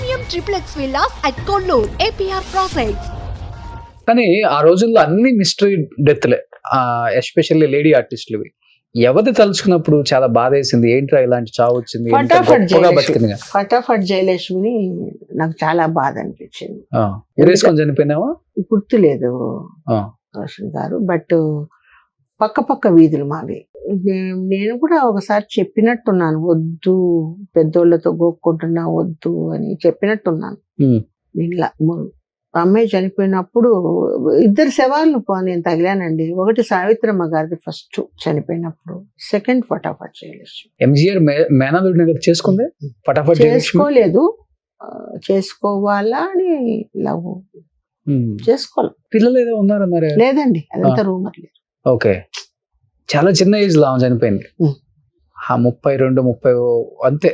Premium Triplex Villas at Kollur, APR Projects. కానీ ఆ రోజుల్లో అన్ని మిస్టరీ డెత్లే, ఎస్పెషల్లీ లేడీ ఆర్టిస్టులు. ఎవరిది తలుచుకున్నప్పుడు చాలా బాధ వేసింది, ఏంట్రా ఇలాంటి చావు వచ్చింది, ఎంత గొప్పగా బతికిందిగా. ఫటాఫట్ జయలక్ష్మిని నాకు చాలా బాధ అనిపించింది. ఊరేసుకొని చనిపోయినావా? గుర్తులేదు రోషన్ గారు, బట్ పక్క వీధులు మావి. నేను కూడా ఒకసారి చెప్పినట్టున్నాను, వద్దు పెద్దోళ్ళతో గోక్కుంటున్నా వద్దు అని చెప్పినట్టున్నాను. అమ్మాయి చనిపోయినప్పుడు ఇద్దరు శవాలను నేను తగిలానండి. ఒకటి సావిత్రమ్మ గారిది ఫస్ట్ చనిపోయినప్పుడు, సెకండ్ ఫటాఫట్ జయలక్ష్మి. ఎంజీఆర్ మేనల్లుడిని కదా చేసుకుంది, ఫటాఫట్ చేసుకోలేదు, చేసుకోవాలా అని లవ్ చేసుకోవాలి. పిల్లలు ఏదో ఉన్నారన్నారే? లేదండి, అదంతా రూమర్ లేదు. ఓకే, చాలా చిన్న ఏజ్ లో ఆమె చనిపోయింది. 32-30 అంతే.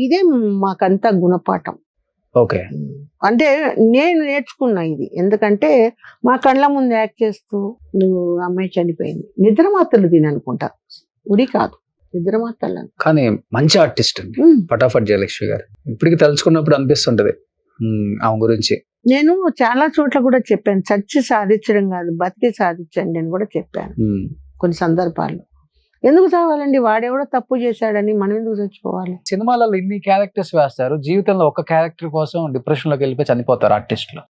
ఇదే మాకంతా గుణపాఠం. ఓకే, అంటే నేను నేర్చుకున్నా ఇది. ఎందుకంటే మా కళ్ళ ముందు యాక్ట్ చేస్తూ నువ్వు అమ్మాయి చనిపోయింది, నిద్ర మాత్రలు తిననుకుంటా, ఉడి కాదు నిద్ర మాత్రలు. కానీ మంచి ఆర్టిస్ట్ అండి ఫటాఫట్ జయలక్ష్మి గారు. ఇప్పటికి తలుచుకున్నప్పుడు అనిపిస్తుంటది ఆమె గురించి. నేను చాలా చోట్ల కూడా చెప్పాను, చచ్చి సాధించడం కాదు బతికి సాధించండి అని కూడా చెప్పాను కొన్ని సందర్భాల్లో. ఎందుకు చావాలండి, వాడెవడో తప్పు చేశాడని మనం ఎందుకు చచ్చిపోవాలి? సినిమాలలో ఇన్ని క్యారెక్టర్స్ వేస్తారు, జీవితంలో ఒక క్యారెక్టర్ కోసం డిప్రెషన్ లోకి వెళ్ళిపోయి చనిపోతారు ఆర్టిస్టులు.